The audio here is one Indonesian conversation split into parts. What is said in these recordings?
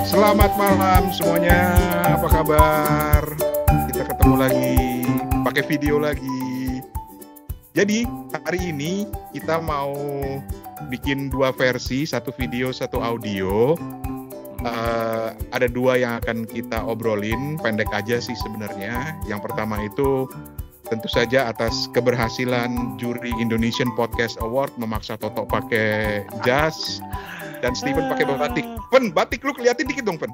Selamat malam semuanya, apa kabar? Kita ketemu lagi, pakai video lagi. Jadi hari ini kita mau bikin dua versi, satu video, satu audio. Ada dua yang akan kita obrolin, pendek aja sih sebenarnya. Yang pertama itu tentu saja atas keberhasilan juri Indonesian Podcast Award memaksa Toto pakai jas dan Steven pakai batik. Pen, batik lu keliatin dikit dong, Pen.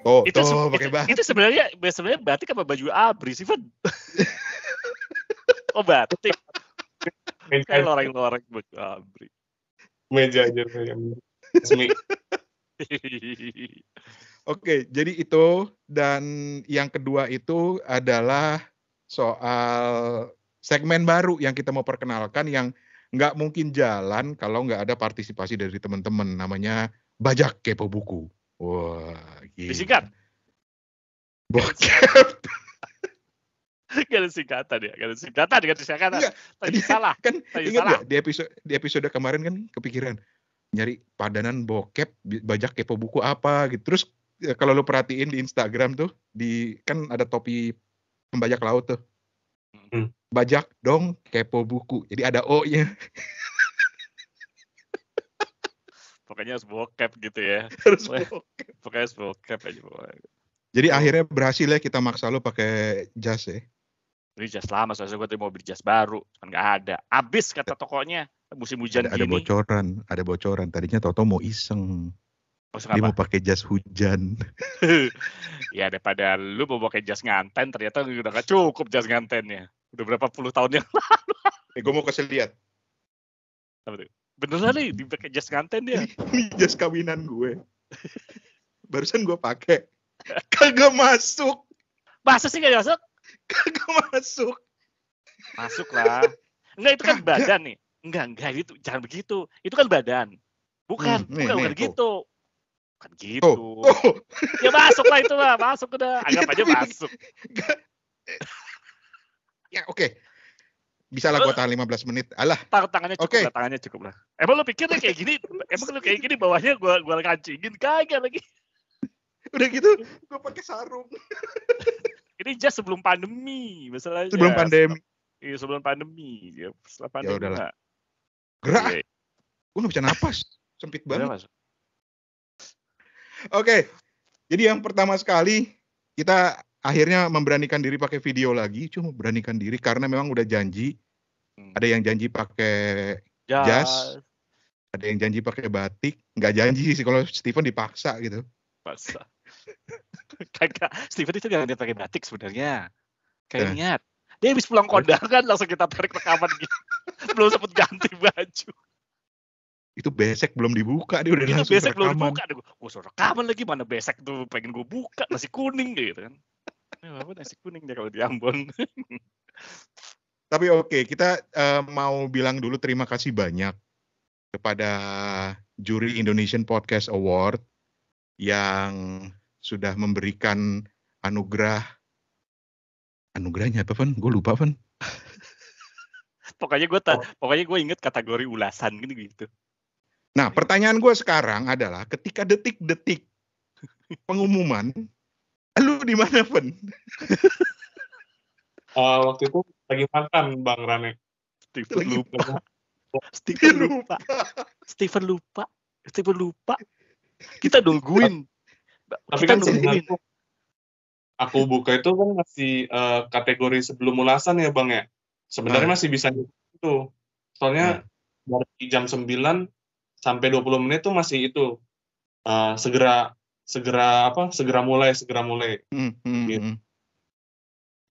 Toto pakai batik. Itu sebenarnya batik apa baju abri sih, Pen? Oh, batik. Kayak loreng-loreng baju abri. Meja aja yang resmi. Oke, jadi itu, dan yang kedua itu adalah soal segmen baru yang kita mau perkenalkan yang nggak mungkin jalan kalau nggak ada partisipasi dari teman-teman, namanya Bajak Kepo Buku. Wah, gila. Disingkat? Bokep. Gak ada singkatan ya, Tadi salah. Kan Tadi ingat salah. nggak di episode kemarin kan kepikiran nyari padanan bokep Bajak Kepo Buku apa gitu. Terus kalau lu perhatiin di Instagram tuh, kan ada topi pembajak laut tuh. Bajak dong kepo buku. Jadi ada O-nya. Pokoknya harus bokep gitu ya. Harus Pokoknya harus bokep aja. Jadi akhirnya berhasil ya kita maksa lu pakai jas ya. Beli jas lama, soalnya gue mau beli jas baru. Cuman nggak ada. Abis kata tokonya. Musim hujan Ada bocoran. Tadinya Toto mau iseng. Dia mau pakai jas hujan. Ya daripada lu mau pakai jas nganten, ternyata udah gak cukup jas ngantennya. Udah berapa puluh tahun yang lalu. Gue mau kasih lihat. Beneran nih dipakai jas nganten dia. Ini jas kawinan gue. Barusan gue pakai. Kagak masuk. Masa sih gak masuk? Kagak masuk. Masuk lah. Enggak, itu kan badan nih. Enggak itu jangan begitu. Itu kan badan. Bukan gitu. Bukan gitu. Ya masuk lah itu lah, masuk udah. Anggap aja masuk. Ya oke. Bisa lah gue tahan 15 menit. Alah. Tangannya cukup lah, tangannya cukup lah. Emang lu pikir kayak gini? Emang lu kayak gini bawahnya gue kancingin? Kagak lagi. Udah gitu, gue pakai sarung. Ini jas sebelum pandemi, masalahnya. Sebelum pandemi. Iya, sebelum pandemi. Ya, setelah pandemi. Ya udahlah. Gerak. Gue nggak bisa napas. Sempit banget. Oke. Jadi yang pertama sekali, kita akhirnya memberanikan diri pakai video lagi. Cuma beranikan diri karena memang udah janji. Ada yang janji pakai jas. Ada yang janji pakai batik. Nggak janji sih kalau Steven dipaksa gitu. Paksa. Kagak, Steven itu jangan dia pakai batik sebenarnya. Kayak ingat, dia habis pulang kondangan langsung kita tarik rekaman gitu. Belum sempet ganti baju. Itu besek belum dibuka, dia udah langsung besek rekaman. Belum dibuka, gue suruh rekaman lagi, mana besek tuh pengen gue buka, nasi kuning gitu kan. Apa nasi kuning dia kalau di Ambon. Tapi oke, kita mau bilang dulu terima kasih banyak kepada juri Indonesian Podcast Award yang sudah memberikan anugerahnya apa, Van? Gue lupa, Van. Pokoknya gue inget kategori ulasan gitu. Nah, pertanyaan gue sekarang adalah ketika detik-detik pengumuman, lu di mana, Van? Waktu itu lagi makan, Bang Rane. Steven lupa. Kita nungguin. Tapi kan sebenarnya aku buka itu kan masih kategori sebelum ulasan ya, Bang ya. Sebenarnya masih bisa itu. Soalnya dari jam 9 sampai 20 menit tuh masih itu. Segera mulai. Gitu.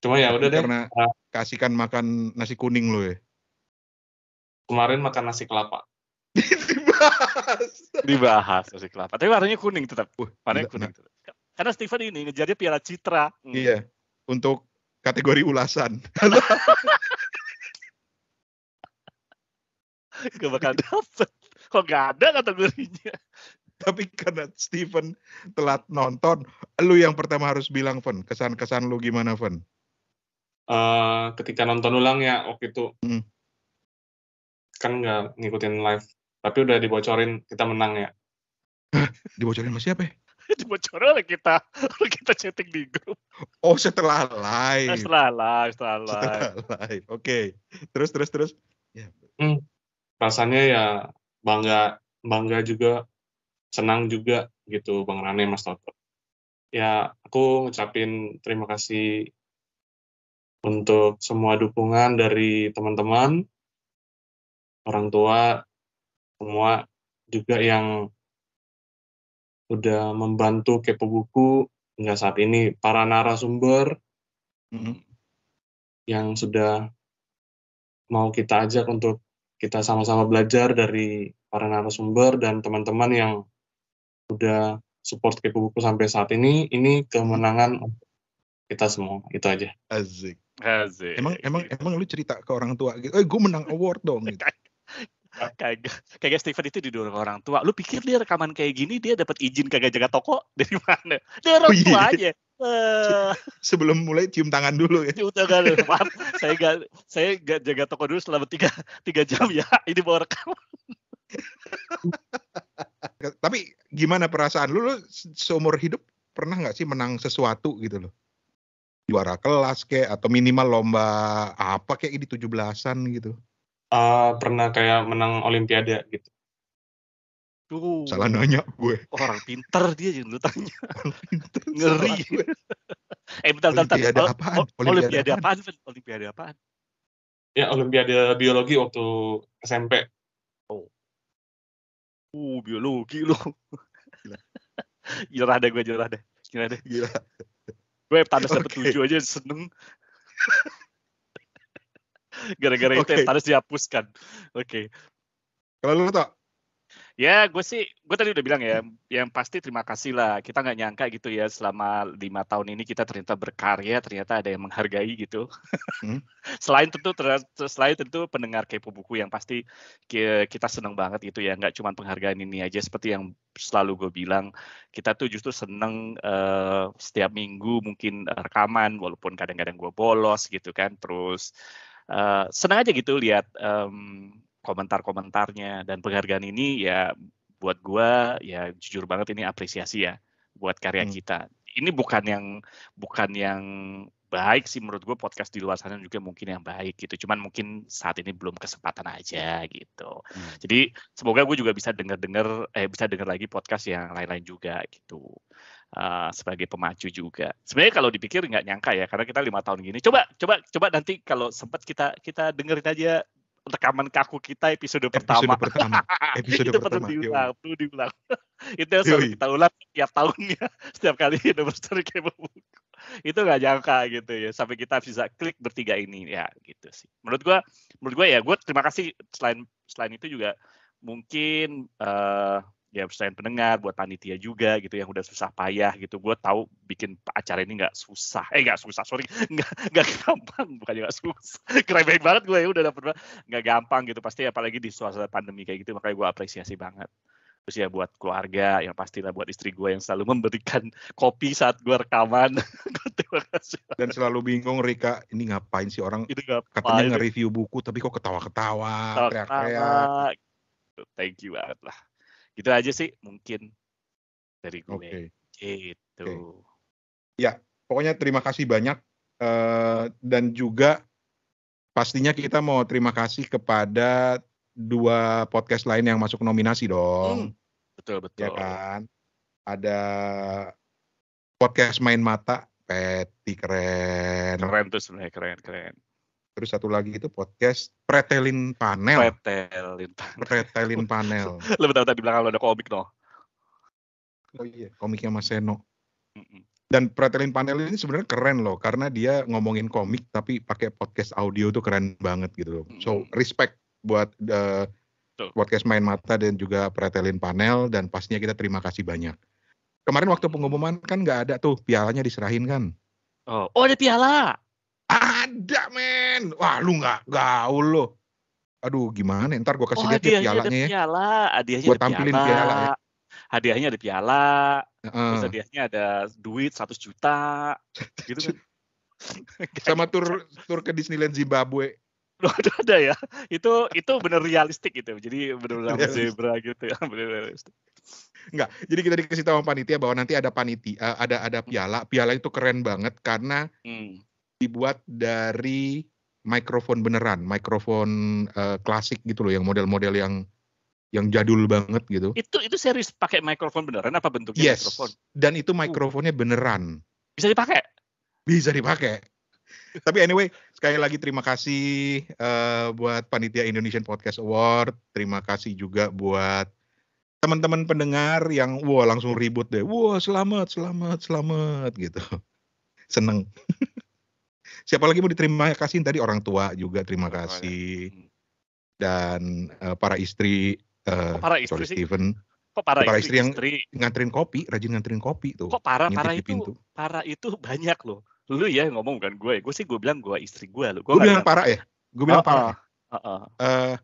Cuma ya udah deh. Karena kasihkan makan nasi kuning lo ya. Kemarin makan nasi kelapa. Dibahas nasi kelapa. Tapi warnanya kuning tetap. Warnanya kuning tetap. Karena Steven ini ngejarnya Piala Citra. Iya. Untuk kategori ulasan. Gak bakal dapet. Kok gak ada kategorinya. Tapi karena Steven telat nonton, lu yang pertama harus bilang, Van. Kesan-kesan lu gimana, Van? Ketika nonton ulang ya waktu itu. Kan nggak ngikutin live. Tapi udah dibocorin kita menang ya. Dibocorin sama siapa ya? Dibocorin oleh kita chatting di grup. Oh, setelah live. Setelah live. Oke. Terus. Ya. Rasanya ya bangga juga, senang juga gitu Bang Rane, Mas Toto. Ya, aku ngucapin terima kasih untuk semua dukungan dari teman-teman, orang tua, semua juga yang udah membantu Kepo Buku hingga saat ini, para narasumber yang sudah mau kita ajak untuk kita sama-sama belajar dari para narasumber dan teman-teman yang udah support Kepo Buku sampai saat ini kemenangan kita semua. Itu aja. Asik. Emang lu cerita ke orang tua gitu, gue menang award dong gitu. Kayak Steven itu didorong orang tua. Lu pikir dia rekaman kayak gini dia dapat izin kagak jaga toko dari mana? Dia orang tua aja. Sebelum mulai cium tangan dulu ya. Cium tangan. Maaf, saya gak jaga toko dulu selama 3 jam ya. Ini bawa rekaman. Tapi gimana perasaan lu seumur hidup pernah nggak sih menang sesuatu gitu loh? Juara kelas kayak atau minimal lomba apa kayak di 17-an gitu? Pernah kayak menang olimpiade gitu. Tuh. Salah nanya gue. Orang pinter dia yang lu tanya. Pinter. Ngeri. Bentar. Olimpiade apaan? Olimpiade apaan? Ya, olimpiade biologi waktu SMP. Oh. Biologi lu. Gila. Gila deh. Gue Thanos dapet 7 aja seneng. Gara-gara itu Thanos dihapuskan. Oke. Kalau lu tau? Ya, gue tadi udah bilang ya, yang pasti terima kasih lah. Kita nggak nyangka gitu ya, selama 5 tahun ini kita ternyata berkarya, ternyata ada yang menghargai gitu. Selain tentu pendengar Kepo Buku yang pasti kita seneng banget gitu ya, nggak cuma penghargaan ini aja, seperti yang selalu gue bilang, kita tuh justru seneng setiap minggu mungkin rekaman, walaupun kadang-kadang gue bolos gitu kan, terus senang aja gitu lihat komentar-komentarnya, dan penghargaan ini ya buat gue ya jujur banget ini apresiasi ya buat karya kita. Ini bukan yang baik sih menurut gue, podcast di luar sana juga mungkin yang baik gitu. Cuman mungkin saat ini belum kesempatan aja gitu. Jadi semoga gue juga bisa dengar lagi podcast yang lain-lain juga gitu. Sebagai pemacu juga. Sebenarnya kalau dipikir nggak nyangka ya, karena kita 5 tahun gini. Coba nanti kalau sempat kita dengerin aja rekaman kaku kita episode pertama. Itu perlu diulang. Itu yang selalu kita ulang tiap tahunnya, setiap kali anniversary Kepo Buku. Itu nggak nyangka gitu ya, sampai kita bisa klik bertiga ini ya gitu sih. Menurut gua ya, gue terima kasih selain itu juga mungkin ya selain pendengar, buat panitia juga gitu yang udah susah payah gitu. Gue tahu bikin acara ini nggak gampang, bukannya nggak susah. Keren banget gue ya, udah dapet nggak gampang gitu, pasti apalagi di suasana pandemi kayak gitu, makanya gue apresiasi banget. Terus ya buat keluarga, yang pastilah buat istri gue yang selalu memberikan kopi saat gue rekaman. Terima kasih. Dan selalu bingung, Rika, ini ngapain sih orang katanya nge-review buku tapi kok ketawa-ketawa, teriak-teriak. Thank you banget lah. Gitu aja sih mungkin dari gue. Gitu. Ya, pokoknya terima kasih banyak, dan juga pastinya kita mau terima kasih kepada 2 podcast lain yang masuk nominasi dong. Betul. Ya kan? Ada podcast Main Mata, Peti keren. Keren tuh sebenarnya, keren. Terus satu lagi itu podcast Pretelin Panel. Lo bentar di belakang lo ada komik no. Oh iya, komiknya Mas Seno. Dan Pretelin Panel ini sebenarnya keren loh, karena dia ngomongin komik tapi pakai podcast audio tuh keren banget gitu loh. So respect buat podcast Main Mata dan juga Pretelin Panel, dan pastinya kita terima kasih banyak. Kemarin waktu pengumuman kan nggak ada tuh pialanya diserahin kan? Oh ada piala? Ada men. Wah lu nggak gaul lo. Aduh gimana? Ntar gue kasih lihat pialanya ya. Hadiahnya gue tampilin piala ya. Hadiahnya ada piala. Terus hadiahnya ada duit 100 juta. Gitu kan. Sama tur ke Disneyland Zimbabwe. Ada ya. Itu benar realistik gitu. Jadi benar-benar zebra gitu ya. Benar realistik. Enggak. Jadi kita dikasih tahu sama panitia bahwa nanti ada panitia, ada piala. Piala itu keren banget karena dibuat dari mikrofon beneran, mikrofon klasik gitu loh, yang model-model yang jadul banget gitu. Itu serius pakai mikrofon beneran apa bentuknya mikrofon? Dan itu mikrofonnya beneran. Bisa dipakai? Bisa dipakai. Tapi anyway, sekali lagi terima kasih buat panitia Indonesian Podcast Award. Terima kasih juga buat teman-teman pendengar yang langsung ribut deh. Selamat gitu. Seneng. Siapa lagi mau diterima kasih tadi? Orang tua juga terima kasih. Dan para istri istri sih? Steven. Kok para istri yang nganterin kopi, rajin nganterin kopi tuh. Kok para itu banyak loh. Lu ya ngomong bukan gue. Gue bilang gue istri gue loh. Gue bilang parah ya? Gue bilang parah ya?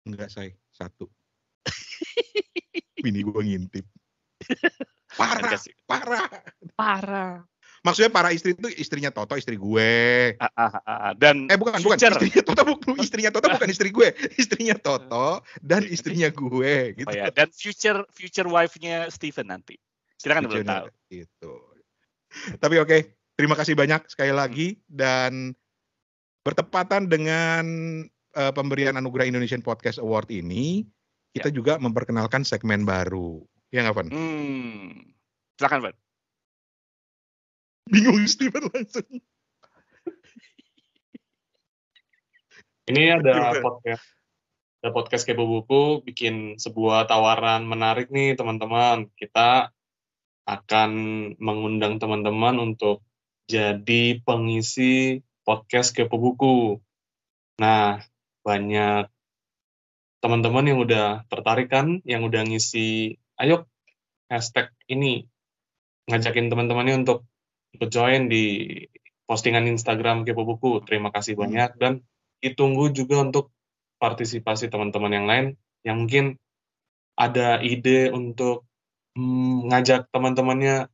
Enggak, say. Satu. Bini gue ngintip. Parah. Maksudnya para istri itu istrinya Toto, istri gue. Dan bukan. Istrinya Toto bukan istri gue. Istrinya Toto dan istrinya gue. Gitu. Dan future wife-nya Steven nanti. Silakan belum tahu. Gitu. Tapi oke, terima kasih banyak sekali lagi. Dan bertepatan dengan pemberian anugerah Indonesian Podcast Award ini, kita juga memperkenalkan segmen baru. Ya nggak, Van? Silakan, Van. Bingung Steven langsung. Ini ada podcast Kepo Buku bikin sebuah tawaran menarik nih teman-teman. Kita akan mengundang teman-teman untuk jadi pengisi podcast Kepo Buku. Nah, banyak teman-teman yang udah tertarik kan, yang udah ngisi, ayo hashtag ini, ngajakin teman-temannya untuk join di postingan Instagram Kepo Buku. Terima kasih banyak dan ditunggu juga untuk partisipasi teman-teman yang lain yang mungkin ada ide untuk ngajak teman-temannya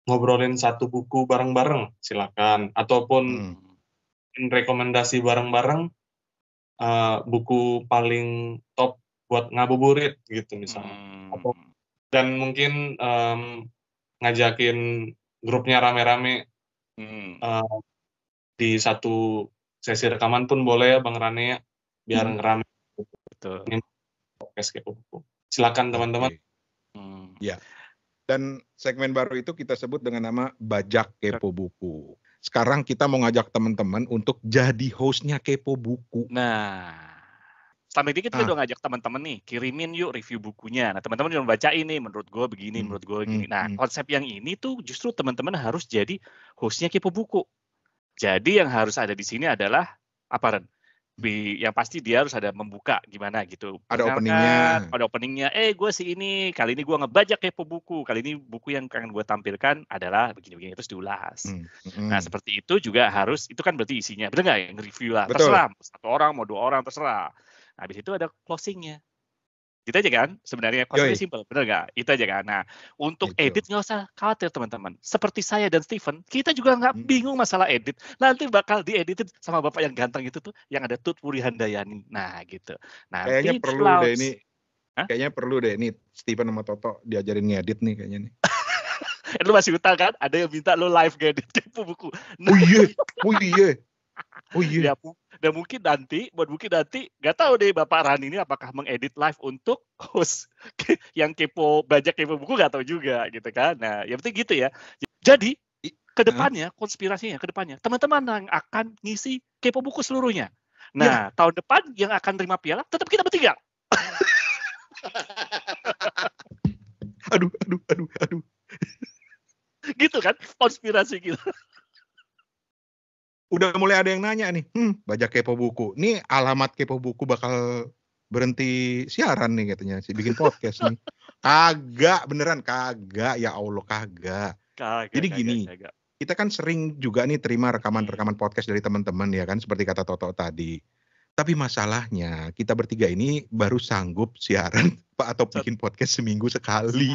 ngobrolin satu buku bareng-bareng, silakan. Ataupun rekomendasi bareng-bareng buku paling top buat ngabuburit gitu misalnya. Dan mungkin ngajakin grupnya rame-rame di satu sesi rekaman pun boleh ya Bang Rane ya, biar ngerame. Betul. Ini podcast Kepo Buku. Silakan teman-teman. Ya. Dan segmen baru itu kita sebut dengan nama Bajak Kepo Buku. Sekarang kita mau ngajak teman-teman untuk jadi hostnya Kepo Buku. Nah, sampai dikit kita udah ngajak teman-teman nih, kirimin yuk review bukunya. Nah, teman-teman udah baca ini, menurut gue begini, menurut gue begini. Nah, konsep yang ini tuh justru teman-teman harus jadi hostnya Kepo Buku. Jadi yang harus ada di sini adalah apa, Ren? Yang pasti dia harus ada membuka gimana gitu. Ada openingnya. Gue sih ini, kali ini gue ngebajak Kepo Buku. Kali ini buku yang akan gue tampilkan adalah begini-begini, terus diulas. Nah, seperti itu juga harus, itu kan berarti isinya. Bener nggak ya? Nge-review lah. Betul. Terserah, satu orang, mau 2 orang, terserah. Nah, habis itu ada closingnya. Gitu aja kan? Sebenarnya konsepnya simple, bener nggak? Itu aja kan? Nah, untuk edit nggak usah khawatir teman-teman. Seperti saya dan Steven, kita juga nggak bingung masalah edit. Nanti bakal dieditin sama bapak yang ganteng itu tuh, yang ada Tut Wuri Handayani. Nah, gitu. Nah, kayaknya perlu deh ini Steven sama Toto diajarin ngedit nih kayaknya nih. Lu masih utang kan? Ada yang minta lu live ngedit Kepo Buku. Nah, Oh iya. Dan mungkin nanti nggak tahu deh Bapak Ran ini apakah mengedit live untuk host yang bajak Kepo Buku, nggak tahu juga gitu kan. Nah, yang penting gitu ya. Jadi kedepannya konspirasinya teman-teman yang akan ngisi Kepo Buku seluruhnya. Nah, tahun depan yang akan terima piala tetap kita bertiga. Aduh. Gitu kan konspirasi gitu. Udah mulai ada yang nanya nih, bajak Kepo Buku. Nih alamat Kepo Buku bakal berhenti siaran nih katanya, bikin podcast nih. Beneran kagak, ya Allah kagak. Jadi gini, kita kan sering juga nih terima rekaman podcast dari teman-teman ya kan, seperti kata Toto tadi. Tapi masalahnya kita bertiga ini baru sanggup siaran atau bikin podcast seminggu sekali.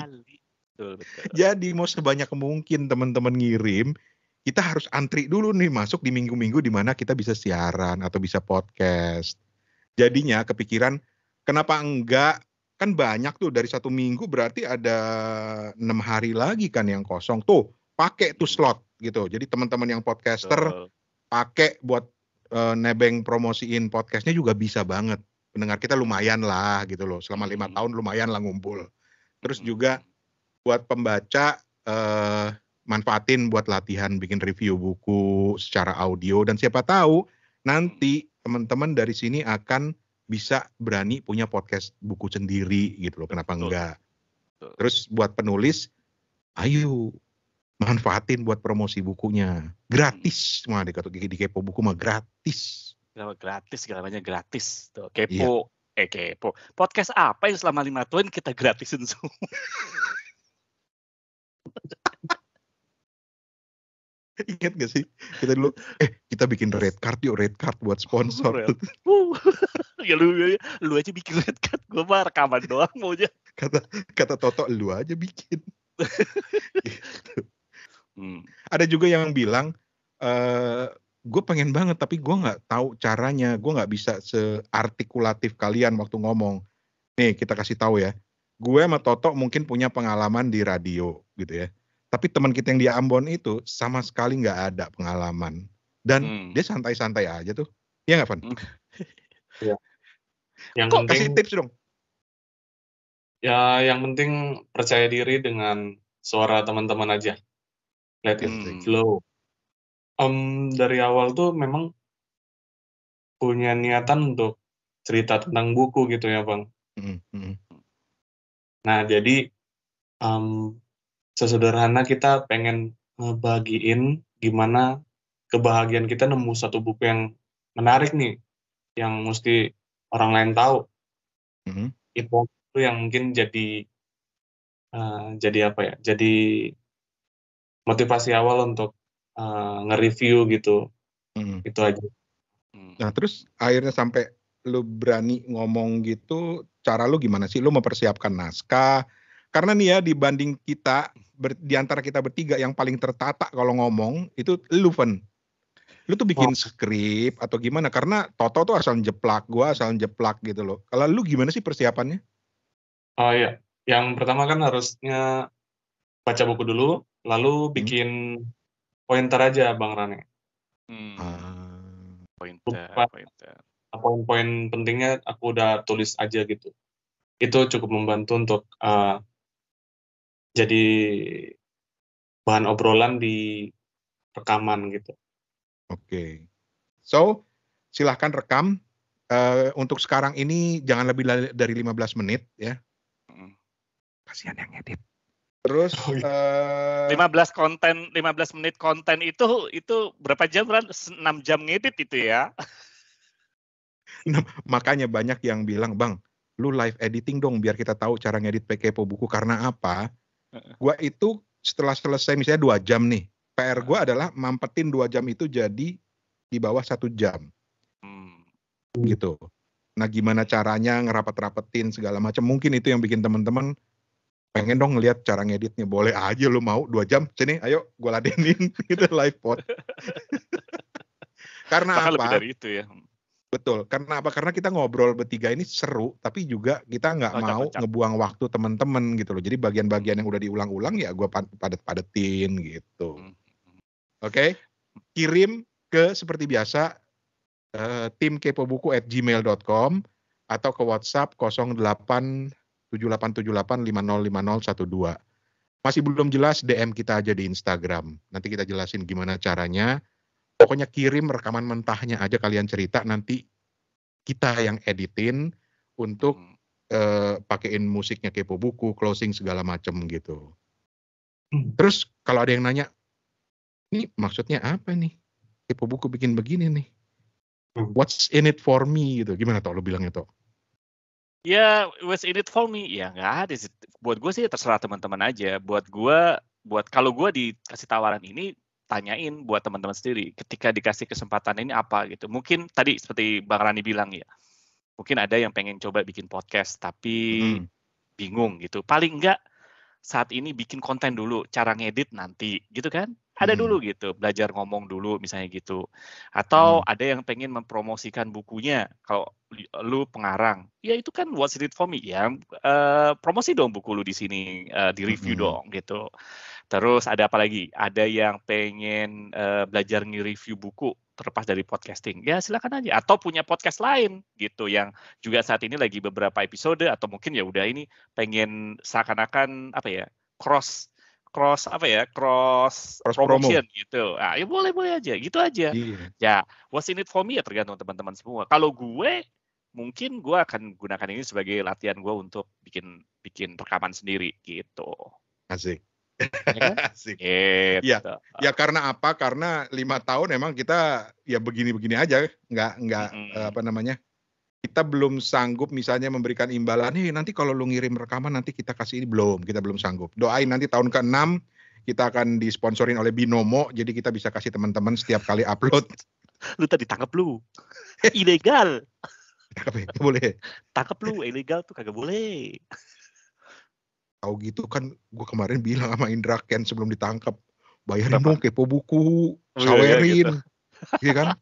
Betul. Jadi mau sebanyak mungkin teman-teman ngirim, kita harus antri dulu nih masuk di minggu-minggu di mana kita bisa siaran atau bisa podcast. Jadinya kepikiran kenapa enggak kan banyak tuh dari 1 minggu berarti ada 6 hari lagi kan yang kosong tuh, pakai tuh slot gitu. Jadi teman-teman yang podcaster pakai buat nebeng promosiin podcastnya juga bisa banget. Pendengar kita lumayan lah gitu loh, selama 5 tahun lumayan lah ngumpul. Terus juga buat pembaca manfaatin buat latihan bikin review buku secara audio, dan siapa tahu nanti teman-teman dari sini akan bisa berani punya podcast buku sendiri gitu loh, kenapa enggak. Terus buat penulis, ayo manfaatin buat promosi bukunya, gratis semua di Kepo Buku mah gratis. Gratis, segalanya gratis. Tuh, Kepo, iya. Kepo. Podcast apa yang selama 5 tahun kita gratisin semua? Ingat gak sih kita dulu kita bikin red card buat sponsor. Ya lu aja bikin red card, gue mah rekaman doang maunya. Kata Toto, lu aja bikin. Gitu. Ada juga yang bilang gue pengen banget tapi gue nggak tahu caranya, gue nggak bisa seartikulatif kalian waktu ngomong. Nih kita kasih tahu ya, gue sama Toto mungkin punya pengalaman di radio gitu ya. Tapi teman kita yang di Ambon itu sama sekali nggak ada pengalaman. Dan dia santai-santai aja tuh. Iya nggak, Van? Iya. Kok kasih tips dong? Ya, yang penting percaya diri dengan suara teman-teman aja. Let it flow. Dari awal tuh memang punya niatan untuk cerita tentang buku gitu ya, Bang. Nah, jadi sesederhana kita pengen ngebagiin gimana kebahagiaan kita nemu satu buku yang menarik nih, yang mesti orang lain tahu. Itu yang mungkin jadi apa ya? Jadi motivasi awal untuk nge-review gitu. Itu aja. Nah, terus akhirnya sampai lu berani ngomong gitu, cara lu gimana sih? Lu mempersiapkan naskah? Karena nih ya, dibanding kita, di antara kita bertiga yang paling tertata kalau ngomong, itu lu, Van. Lu tuh bikin skrip atau gimana? Karena Toto tuh asal jeplak, gua asal jeplak gitu loh. Kalau lu gimana sih persiapannya? Oh iya, yang pertama kan harusnya baca buku dulu, lalu bikin pointer aja, Bang Rane. Pointer. Poin-poin pentingnya aku udah tulis aja gitu. Itu cukup membantu untuk jadi bahan obrolan di rekaman gitu. Oke. So, silahkan rekam. Untuk sekarang ini jangan lebih dari 15 menit ya. Kasihan yang edit. Terus 15 menit konten itu berapa jam, Ran? 6 jam ngedit itu ya. Nah, makanya banyak yang bilang, Bang, lu live editing dong biar kita tahu cara ngedit Kepo Buku. Karena apa? Gua itu setelah selesai misalnya 2 jam nih, PR gua adalah mampetin 2 jam itu jadi di bawah 1 jam. Gitu. Nah, gimana caranya ngerapat-rapetin segala macam. Mungkin itu yang bikin teman-teman pengen dong ngelihat cara ngeditnya. Boleh aja lu mau 2 jam, sini ayo gua ladenin gitu live pod. Karena bahkan apa? Lebih dari itu ya. Betul. Karena apa? Karena kita ngobrol bertiga ini seru, tapi juga kita nggak mau ngebuang waktu teman-teman gitu loh. Jadi bagian-bagian yang udah diulang-ulang ya gua padet-padetin gitu. Oke? Kirim ke seperti biasa timkepobuku@gmail.com atau ke WhatsApp 087878505012. Masih belum jelas, DM kita aja di Instagram. Nanti kita jelasin gimana caranya. Pokoknya kirim rekaman mentahnya aja, kalian cerita, nanti kita yang editin untuk pakein musiknya Kepo Buku, closing segala macem gitu. Terus kalau ada yang nanya, ini maksudnya apa nih? Kepo Buku bikin begini nih. What's in it for me gitu. Gimana Tok lo bilangnya Tok? Ya, what's in it for me? Ya nggak ada sih. Buat gue sih terserah teman-teman aja. Kalau gue dikasih tawaran ini, tanyain buat teman-teman sendiri. Ketika dikasih kesempatan ini apa gitu. Mungkin tadi seperti Bang Rani bilang ya. Mungkin ada yang pengen coba bikin podcast tapi bingung gitu. Paling enggak saat ini bikin konten dulu, cara ngedit nanti gitu kan. ada dulu gitu, belajar ngomong dulu misalnya gitu. Atau ada yang pengen mempromosikan bukunya, kalau lu pengarang, ya itu kan what's in it for me ya, promosi dong buku lu di sini, di review dong gitu. Terus ada apa lagi? Ada yang pengen belajar nge-review buku terlepas dari podcasting, ya silakan aja. Atau punya podcast lain gitu yang juga saat ini lagi beberapa episode, atau mungkin ya udah ini pengen seakan-akan apa ya, cross promotion gitu. Nah, ya boleh aja, gitu aja. Iya. Ya, what's in it for me ya tergantung teman-teman semua. Kalau gue mungkin gue akan gunakan ini sebagai latihan gue untuk bikin rekaman sendiri gitu. Asik. Ya kan? Asik. Gitu. Ya karena apa? Karena 5 tahun emang kita ya begini-begini aja, nggak apa namanya? Kita belum sanggup misalnya memberikan imbalan, nih nanti kalau lu ngirim rekaman nanti kita kasih ini, kita belum sanggup. Doain nanti tahun ke-6 kita akan disponsorin oleh Binomo, jadi kita bisa kasih teman-teman setiap kali upload. Lu tadi tangkap lu. Ilegal. Nggak boleh. Tangkap lu, ilegal tuh kagak boleh. Tahu gitu kan gue kemarin bilang sama Indra Ken sebelum ditangkap, bayarin dong Kepo Buku, sawerin. Iya kan?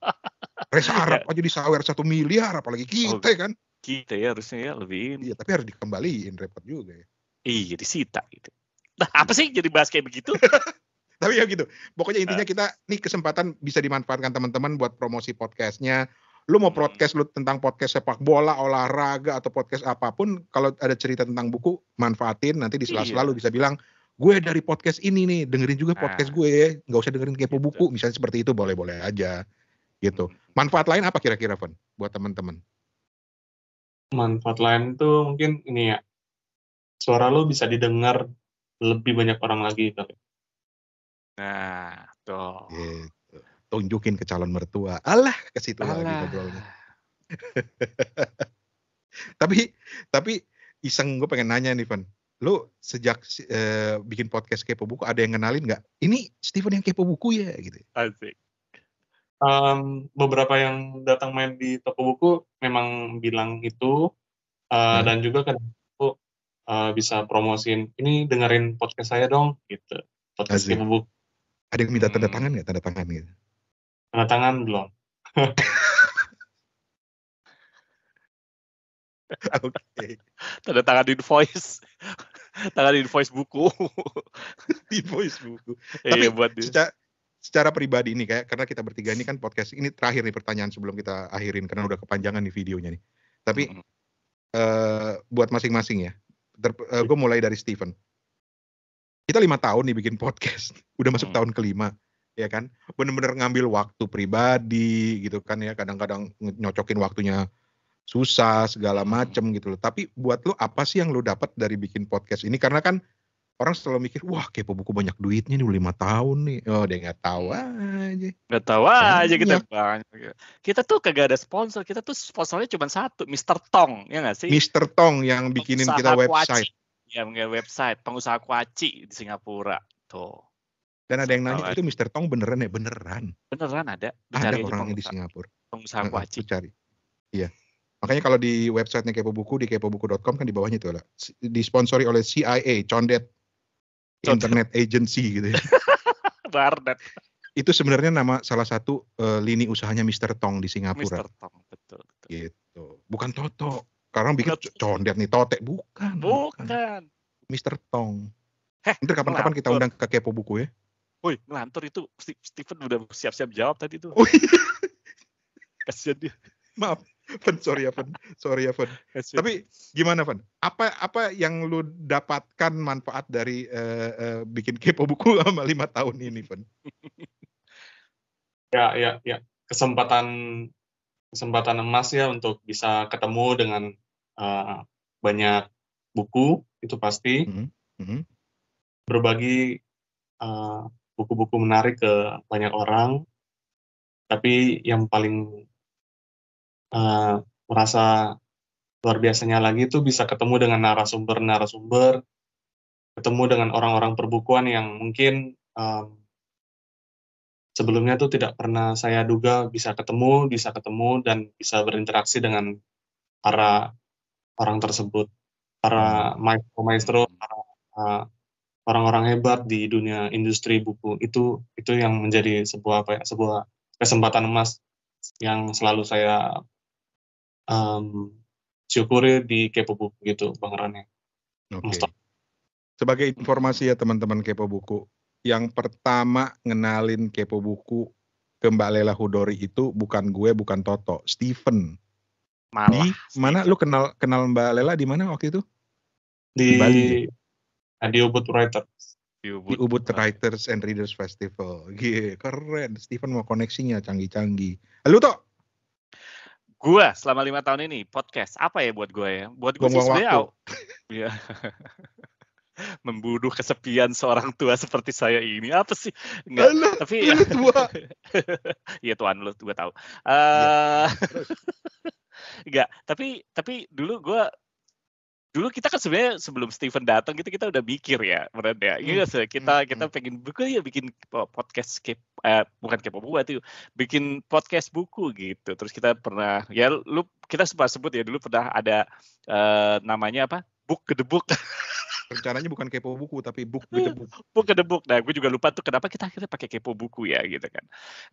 Resa Arab aja disawer 1 miliar, apalagi kita kan. Kita ya harusnya ya lebih ini. Iya, tapi harus dikembaliin, repot juga ya. Iya, disita gitu. Nah, apa sih jadi bahas kayak begitu? Tapi ya gitu. Pokoknya intinya kita nih kesempatan bisa dimanfaatkan teman-teman buat promosi podcastnya. Lu mau podcast lu tentang podcast sepak bola, olahraga, atau podcast apapun, kalau ada cerita tentang buku, manfaatin. Nanti di sela-sela lu bisa bilang, gue dari podcast ini nih, dengerin juga podcast gue, nggak usah dengerin Kepo Buku, misalnya seperti itu, boleh-boleh aja. Gitu. Manfaat lain apa kira-kira, Van, buat teman-teman? Manfaat lain tuh mungkin ini ya, suara lo bisa didengar lebih banyak orang lagi. Nah, tuh. Gitu. Tunjukin ke calon mertua. Alah, ke situ lagi ngobrolnya. Tapi iseng gue pengen nanya nih, Van. Lu sejak bikin podcast Kepo Buku ada yang kenalin nggak? Ini Steven yang Kepo Buku ya gitu. Asik. Beberapa yang datang main di toko buku memang bilang itu, dan juga kadang aku bisa promosiin, ini dengerin podcast saya dong gitu, podcast Kepo Buku. Ada yang minta tanda tangan nggak? Tanda tangan gitu? Tanda tangan belum. Oke. Tanda tangan di invoice. Tangan di invoice buku. Invoice buku. Tapi buat secara pribadi ini karena kita bertiga ini kan podcast ini terakhir nih pertanyaan sebelum kita akhirin karena udah kepanjangan nih videonya nih. Tapi buat masing-masing ya. Gue mulai dari Steven. Kita 5 tahun nih bikin podcast. Udah masuk tahun ke-5, ya kan? Bener-bener ngambil waktu pribadi gitu kan ya. Kadang-kadang nyocokin waktunya susah segala macem gitu loh. Tapi buat lu apa sih yang lu dapat dari bikin podcast ini? Karena kan orang selalu mikir, wah Kepo Buku banyak duitnya nih 5 tahun nih. Oh dia nggak tahu aja. Nggak tahu aja kita banyak. Kita tuh kagak ada sponsor. Kita tuh sponsornya cuma satu, Mr. Tong, ya nggak sih? Mr. Tong yang bikinin kita website. Ya, website, pengusaha kuaci di Singapura. Tuh. Dan ada yang nanya, itu Mr. Tong beneran ya? Beneran. Beneran ada. Ada orangnya di Singapura. Pengusaha kuaci. Cari. Iya. Makanya kalau di websitenya Kepo Buku, di kepobuku.com kan di bawahnya itu lah. Disponsori oleh CIA, Condet Internet Agency gitu ya. Barnet. Itu sebenarnya nama salah satu lini usahanya Mr. Tong di Singapura. Mr. Tong, betul. Gitu. Bukan Toto. Sekarang bikin Condet nih, Tote. Bukan. Mr. Tong. Nanti kapan-kapan kita undang ke Kepo Buku ya. Woi, ngelantur itu. Steven udah siap-siap jawab tadi tuh. Kasian dia. Maaf. Sorry ya, Van. Tapi gimana, Van? Apa yang lu dapatkan manfaat dari bikin Kepo Buku sama 5 tahun ini, Van? Ya. Kesempatan emas ya untuk bisa ketemu dengan banyak buku, itu pasti. Berbagi buku-buku menarik ke banyak orang. Tapi yang paling merasa luar biasanya lagi itu bisa ketemu dengan narasumber, ketemu dengan orang-orang perbukuan yang mungkin sebelumnya tuh tidak pernah saya duga bisa ketemu dan bisa berinteraksi dengan para orang tersebut, para maestro, para orang-orang hebat di dunia industri buku. Itu yang menjadi sebuah kesempatan emas yang selalu saya syukuri di Kepo Buku gitu, Bang Rane. Oke. Sebagai informasi ya teman-teman Kepo Buku, yang pertama ngenalin Kepo Buku ke Mbak Lela Hudori itu bukan gue, bukan Toto, Steven. Di mana lu kenal Mbak Lela di mana waktu itu? Di Bali. Di Ubud Writers. Di Ubud Writers and Readers Festival. Gih, keren. Steven mau koneksinya canggih-canggih. Lu Tok? Gua selama 5 tahun ini podcast apa ya buat gue ya? Buat gue sih sebenarnya ya. Membunuh kesepian seorang tua seperti saya ini apa sih? Enggak, tapi ya tua. Iya tuan lu, gue tahu. Enggak, tapi dulu kita kan sebenarnya sebelum Steven datang kita udah mikir ya, benar ya. Kita pengen bikin podcast bukan Kepo Buku itu, bikin podcast buku gitu. Terus kita pernah kita sempat sebut ya dulu pernah ada namanya apa? Book the Book. Rencananya bukan Kepo Buku tapi Book the Book. Book the Book. Nah, gue juga lupa tuh kenapa kita akhirnya pakai Kepo Buku ya gitu kan.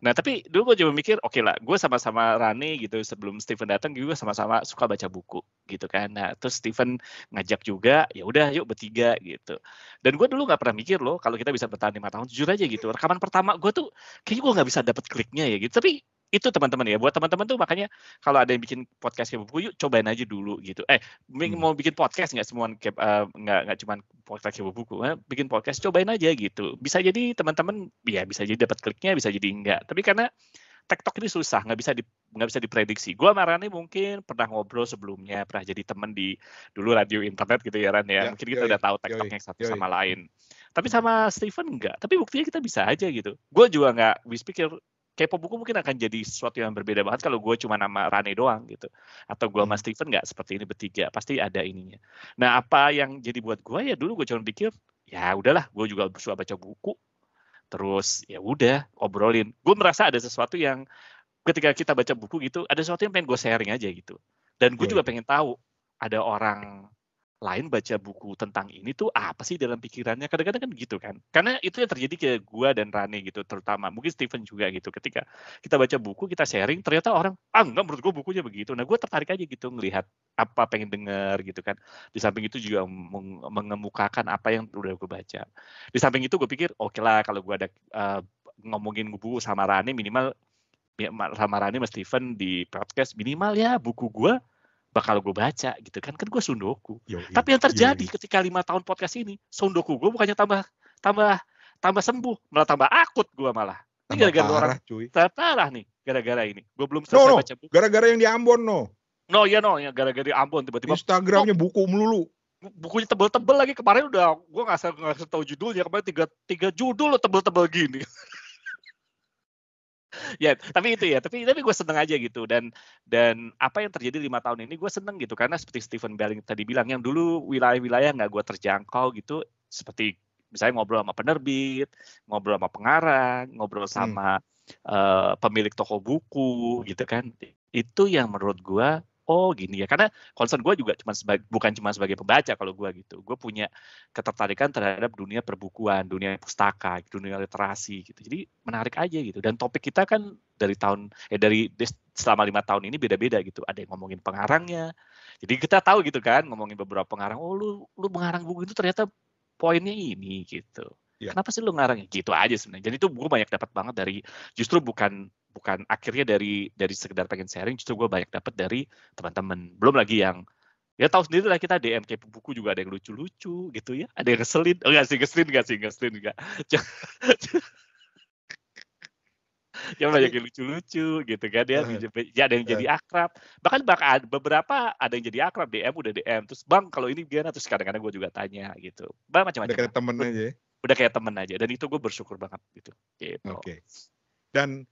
Nah, tapi dulu gue coba mikir, oke lah, gue sama-sama Rani gitu sebelum Steven datang juga sama-sama suka baca buku gitu kan. Nah, terus Steven ngajak juga, ya udah yuk bertiga gitu. Dan gue dulu nggak pernah mikir loh kalau kita bisa bertahan 5 tahun, jujur aja gitu. Rekaman pertama gue tuh kayaknya gue nggak bisa dapet kliknya ya gitu. Tapi itu teman-teman ya, buat teman-teman tuh makanya kalau ada yang bikin podcast Kepo Buku, yuk cobain aja dulu gitu. Mau bikin podcast nggak semua nggak cuma podcast Kepo Buku, bikin podcast cobain aja gitu. Bisa jadi teman-teman ya bisa jadi dapat kliknya, bisa jadi enggak. Tapi karena TikTok ini susah, nggak bisa diprediksi. Gua sama Rani mungkin pernah ngobrol sebelumnya, pernah jadi teman di dulu radio internet gitu ya Ran ya. Mungkin kita udah tahu TikToknya satu sama lain. Tapi sama Steven enggak. Tapi buktinya kita bisa aja gitu. Gue juga nggak pikir Kepo Buku mungkin akan jadi sesuatu yang berbeda banget kalau gue cuma nama Rane doang gitu. Atau gue sama Steven nggak seperti ini bertiga. Pasti ada ininya. Nah, apa yang jadi buat gue ya dulu gue cuma pikir, ya udahlah, gue juga suka baca buku. Terus ya udah obrolin. Gue merasa ada sesuatu yang ketika kita baca buku gitu, ada sesuatu yang pengen gue sharing aja gitu. Dan gue juga pengen tahu ada orang lain baca buku tentang ini tuh apa sih dalam pikirannya, kadang-kadang kan gitu kan, karena itu yang terjadi ke gue dan Rani gitu, terutama mungkin Steven juga gitu, ketika kita baca buku kita sharing ternyata orang enggak, menurut gue bukunya begitu. Nah gue tertarik aja gitu ngelihat apa, pengen denger gitu kan. Di samping itu juga mengemukakan apa yang udah gue baca. Di samping itu gue pikir oke lah kalau gue ada ngomongin buku sama Rani, minimal sama Rani sama Steven di podcast, minimal ya buku gue bakal gue baca gitu kan gue sundoku. Tapi yang terjadi ketika 5 tahun podcast ini, sundoku gue bukannya tambah sembuh, malah tambah akut gue malah. Ini gara-gara orang parah nih, gara-gara ini. Gue belum selesai baca buku. Gara-gara yang di Ambon ya gara-gara di Ambon tiba-tiba Instagramnya buku melulu. Bukunya tebel-tebel lagi, kemarin udah gue nggak tahu judulnya, kemarin 3 judul lo tebel-tebel gini. Ya, tapi gue seneng aja gitu, dan apa yang terjadi 5 tahun ini gue seneng gitu, karena seperti Steven Belling tadi bilang, yang dulu wilayah-wilayah nggak gue terjangkau gitu, seperti misalnya ngobrol sama penerbit, ngobrol sama pengarang, ngobrol sama pemilik toko buku gitu kan, itu yang menurut gue gini ya, karena concern gue juga bukan cuma sebagai pembaca. Kalau gue gitu, gue punya ketertarikan terhadap dunia perbukuan, dunia pustaka, dunia literasi gitu. Jadi menarik aja gitu. Dan topik kita kan dari selama 5 tahun ini beda-beda gitu. Ada yang ngomongin pengarangnya, jadi kita tahu gitu kan, ngomongin beberapa pengarang. Lu mengarang buku itu ternyata poinnya ini gitu. Ya. Kenapa sih lu ngarangnya? Gitu aja sebenarnya. Jadi itu gue banyak dapat banget dari, justru bukan akhirnya dari sekedar pengen sharing, justru gue banyak dapat dari teman-teman. Belum lagi yang ya tahu sendiri lah, kita DM Kepo Buku juga ada yang lucu-lucu gitu ya, ada yang ngeselin. Enggak. Ya banyak yang lucu-lucu gitu kan ya. Ya ada yang jadi akrab. Bahkan beberapa ada yang jadi akrab, udah DM. Terus Bang kalau ini gimana? Terus kadang-kadang gue juga tanya gitu. Macam-macam. Udah kayak temen aja. Udah kayak temen aja. Dan itu gue bersyukur banget gitu. Oke. Dan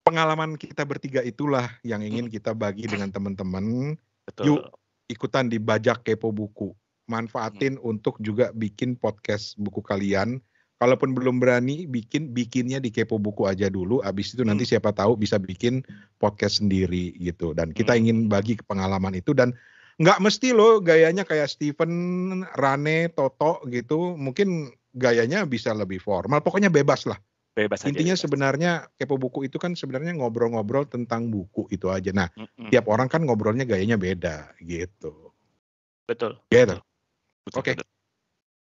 pengalaman kita bertiga itulah yang ingin kita bagi dengan teman-teman. Yuk ikutan di Bajak Kepo Buku. Manfaatin untuk juga bikin podcast buku kalian. Kalaupun belum berani bikinnya di Kepo Buku aja dulu. Abis itu nanti siapa tahu bisa bikin podcast sendiri gitu. Dan kita ingin bagi pengalaman itu, dan nggak mesti loh gayanya kayak Steven, Rane, Toto gitu. Mungkin gayanya bisa lebih formal. Pokoknya bebas lah. Bebas aja. Intinya sebenarnya Kepo Buku itu kan sebenarnya ngobrol-ngobrol tentang buku itu aja. Nah, tiap orang kan ngobrolnya gayanya beda gitu. Betul. Gitu. Oke.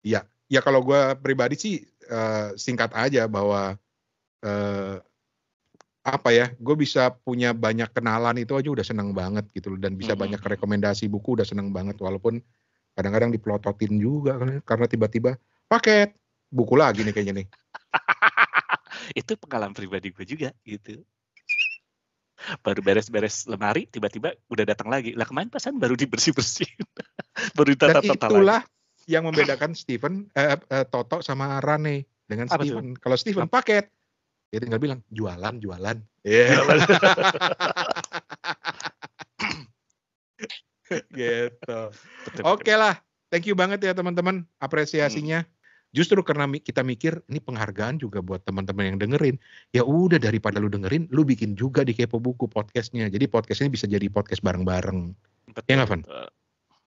Iya. Ya kalau gue pribadi sih singkat aja bahwa apa ya, gue bisa punya banyak kenalan itu aja udah seneng banget gitu loh, dan bisa banyak rekomendasi buku udah seneng banget, walaupun kadang-kadang dipelototin juga karena tiba-tiba paket buku lagi nih kayaknya nih. Itu pengalaman pribadi gue juga gitu. Baru beres-beres lemari, tiba-tiba udah datang lagi. Lah kemarin pasan baru dibersih-bersihin. Baru ditata-tata lagi. Dan itulah yang membedakan Toto sama Rane dengan Steven. Kalau Steven paket, dia tinggal bilang jualan. Yeah. Gitu. Oke lah. Thank you banget ya teman-teman apresiasinya. Justru karena kita mikir ini penghargaan juga buat teman-teman yang dengerin. Ya udah, daripada lu dengerin, lu bikin juga di Kepo Buku podcastnya. Jadi podcastnya bisa jadi podcast bareng-bareng. Ya nggak, Van?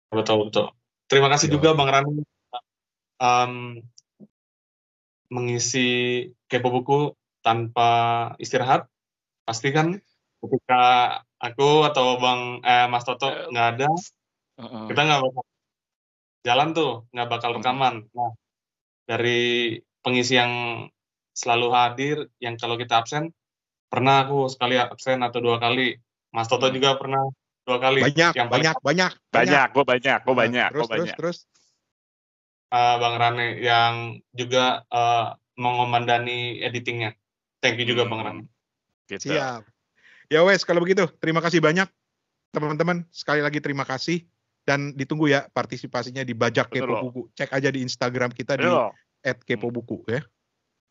Betul. Terima kasih juga Bang Rani mengisi Kepo Buku tanpa istirahat. Pasti kan ketika aku atau Mas Toto nggak ada, kita nggak bakal jalan tuh, nggak bakal rekaman. Nah, dari pengisi yang selalu hadir, yang kalau kita absen, pernah aku sekali absen atau 2 kali. Mas Toto juga pernah 2 kali. Banyak. Gue banyak. Terus. Bang Rane yang juga mengomandani editingnya. Thank you juga Bang Rane. Gitu. Siap. Ya wes, kalau begitu terima kasih banyak teman-teman. Sekali lagi terima kasih. Dan ditunggu ya partisipasinya di Bajak Kepo Buku. Cek aja di Instagram kita di @kepobuku ya.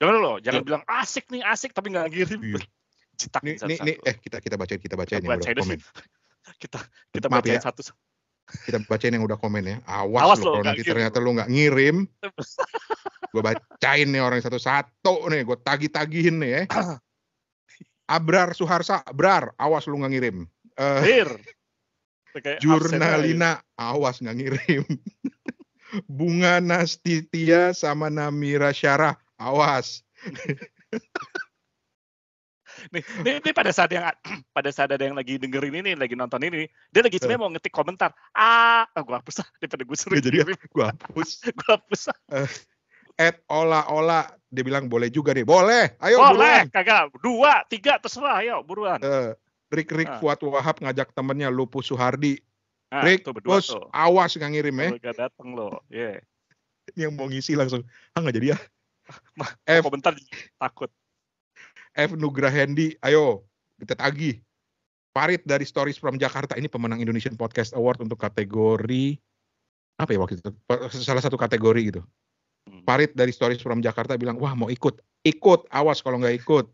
Jangan bilang asik tapi nggak ngirim. Cetak nih, kita bacain yang udah komen. Kita bacain satu. Kita bacain yang udah komen ya. Awas lo kalau nanti ternyata lo nggak ngirim. Gue bacain nih orang satu-satu nih. Gue tagih-tagihin nih ya. Abrar Suharsa, awas lu nggak ngirim. Jurnalina, awas nggak ngirim. Bunga Nastitia sama Namira Syarah, awas. Nih pada saat ada yang lagi dengerin ini, lagi nonton ini, dia lagi sebenarnya mau ngetik komentar. Gue hapus daripada gue suruh ngirim. Gue hapus. @ola, dia bilang boleh juga nih. Boleh, ayo boleh, buruan. Kagak, 2, 3 terserah, ayo buruan. Rick Fuad Wahab ngajak temennya Lupus Suhardi. Rick, bos, awas nggak ngirim ya. Gak dateng lo, yeah. Yang mau ngisi langsung, nggak jadi ya. Komentar takut. F Nugra Hendy, ayo kita tagih. Farid dari Stories from Jakarta, ini pemenang Indonesian Podcast Award untuk kategori apa ya waktu itu? Salah satu kategori gitu. Farid dari Stories from Jakarta bilang, wah mau ikut, awas kalau nggak ikut.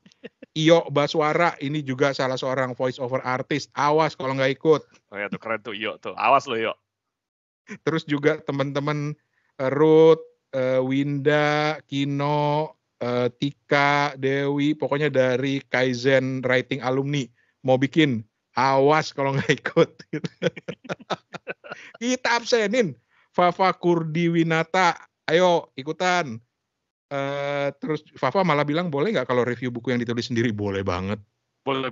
Iyo Baswara, ini juga salah seorang voice over artist, awas kalau nggak ikut. Oh ya tuh keren tuh Iyo tuh, awas lo Iyo. Terus juga teman-teman Ruth, Winda, Kino, Tika, Dewi, pokoknya dari Kaizen Writing Alumni, mau bikin, awas kalau nggak ikut. Kita absenin. Fafa Kurdiwinata, ayo ikutan. Terus Fafa malah bilang boleh nggak kalau review buku yang ditulis sendiri? Boleh banget. Boleh.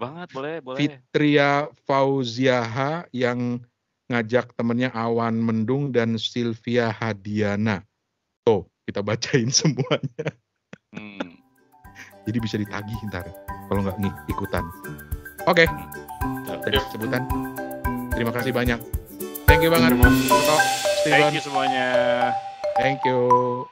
Fitria Fauziaha yang ngajak temennya Awan Mendung dan Sylvia Hadiana. Tuh, kita bacain semuanya. Jadi bisa ditagih ntar kalau nggak ikutan. Oke. Sebutan. Terima kasih banyak. Thank you banget. Thank you semuanya. Thank you.